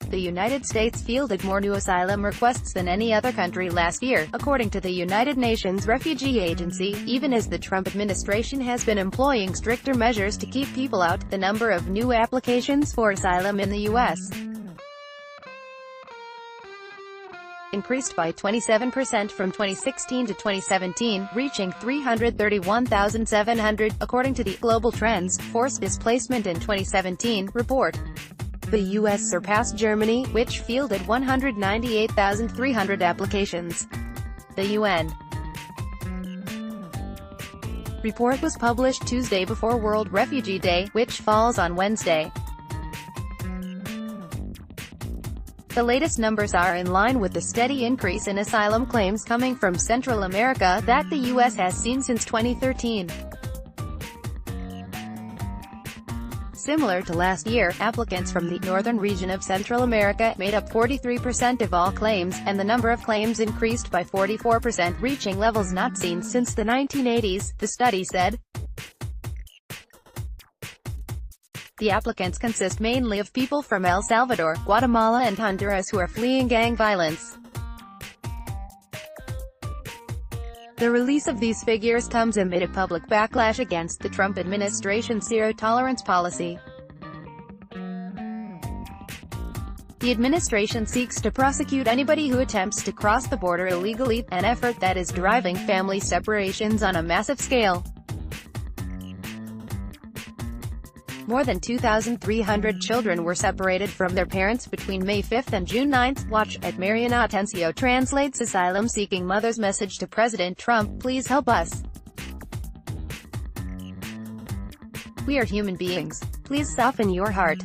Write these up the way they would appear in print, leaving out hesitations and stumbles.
The United States fielded more new asylum requests than any other country last year, according to the United Nations Refugee Agency, even as the Trump administration has been employing stricter measures to keep people out. The number of new applications for asylum in the U.S. increased by 27% from 2016 to 2017, reaching 331,700, according to the Global Trends, Forced Displacement in 2017 report. The U.S. surpassed Germany, which fielded 198,300 applications. The UN report was published Tuesday before World Refugee Day, which falls on Wednesday. The latest numbers are in line with the steady increase in asylum claims coming from Central America that the U.S. has seen since 2013. Similar to last year, applicants from the northern region of Central America made up 43% of all claims, and the number of claims increased by 44%, reaching levels not seen since the 1980s, the study said. The applicants consist mainly of people from El Salvador, Guatemala and Honduras who are fleeing gang violence. The release of these figures comes amid a public backlash against the Trump administration's zero-tolerance policy. The administration seeks to prosecute anybody who attempts to cross the border illegally, an effort that is driving family separations on a massive scale. More than 2,300 children were separated from their parents between May 5 and June 9. Watch at Mariana Atencio translates asylum-seeking mother's message to President Trump: "Please help us. We are human beings. Please soften your heart.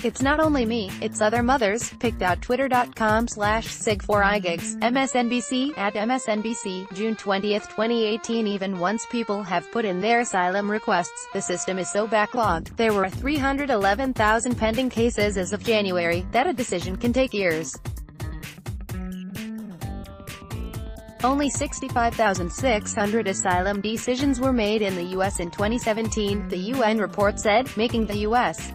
It's not only me, it's other mothers." Picked out twitter.com/sig4igigs, MSNBC, at MSNBC, June 20, 2018. Even once people have put in their asylum requests, the system is so backlogged. There were 311,000 pending cases as of January, that a decision can take years. Only 65,600 asylum decisions were made in the U.S. in 2017, the UN report said, making the U.S.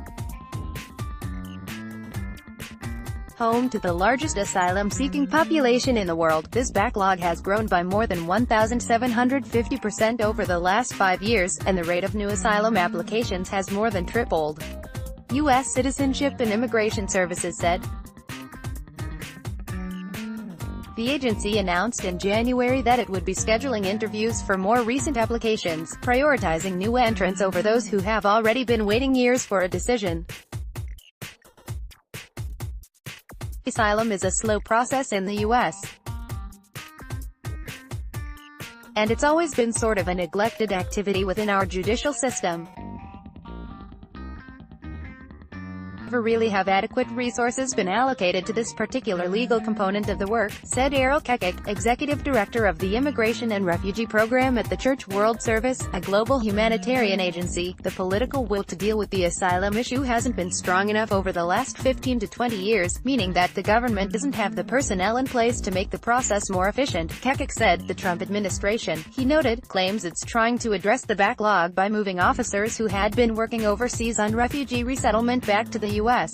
home to the largest asylum-seeking population in the world. This backlog has grown by more than 1,750% over the last 5 years, and the rate of new asylum applications has more than tripled. U.S. Citizenship and Immigration Services said. The agency announced in January that it would be scheduling interviews for more recent applications, prioritizing new entrants over those who have already been waiting years for a decision. Asylum is a slow process in the U.S. and it's always been sort of a neglected activity within our judicial system. Never really have adequate resources been allocated to this particular legal component of the work, said Errol Kekek, executive director of the Immigration and Refugee Program at the Church World Service, a global humanitarian agency. The political will to deal with the asylum issue hasn't been strong enough over the last 15 to 20 years, meaning that the government doesn't have the personnel in place to make the process more efficient, Kekek said. The Trump administration, he noted, claims it's trying to address the backlog by moving officers who had been working overseas on refugee resettlement back to the U.S.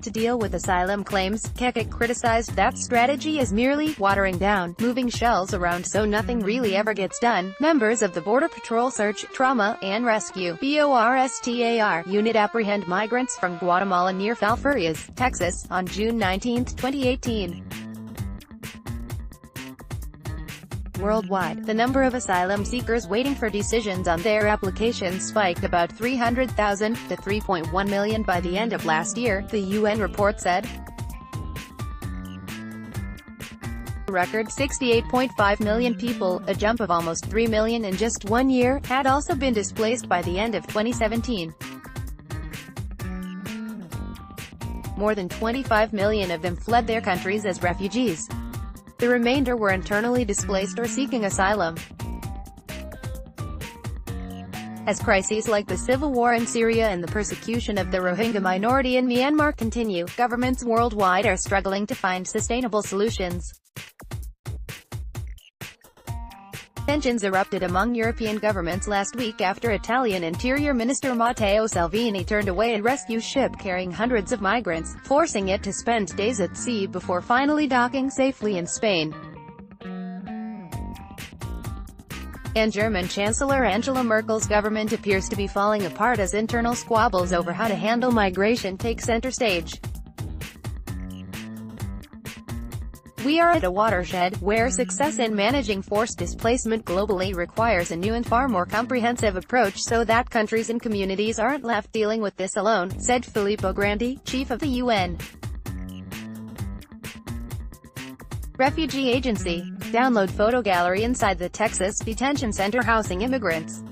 to deal with asylum claims. Kekek criticized that strategy as merely watering down, moving shells around so nothing really ever gets done. Members of the Border Patrol Search, Trauma, and Rescue (BORSTAR) unit apprehend migrants from Guatemala near Falfurrias, Texas, on June 19, 2018. Worldwide, the number of asylum seekers waiting for decisions on their applications spiked about 300,000 to 3.1 million by the end of last year, the UN report said. A record 68.5 million people, a jump of almost 3 million in just 1 year, had also been displaced by the end of 2017. More than 25 million of them fled their countries as refugees. The remainder were internally displaced or seeking asylum. As crises like the civil war in Syria and the persecution of the Rohingya minority in Myanmar continue, governments worldwide are struggling to find sustainable solutions. Tensions erupted among European governments last week after Italian Interior Minister Matteo Salvini turned away a rescue ship carrying hundreds of migrants, forcing it to spend days at sea before finally docking safely in Spain. And German Chancellor Angela Merkel's government appears to be falling apart as internal squabbles over how to handle migration take center stage. We are at a watershed, where success in managing forced displacement globally requires a new and far more comprehensive approach so that countries and communities aren't left dealing with this alone, said Filippo Grandi, chief of the UN Refugee Agency. Download photo gallery inside the Texas detention center housing immigrants.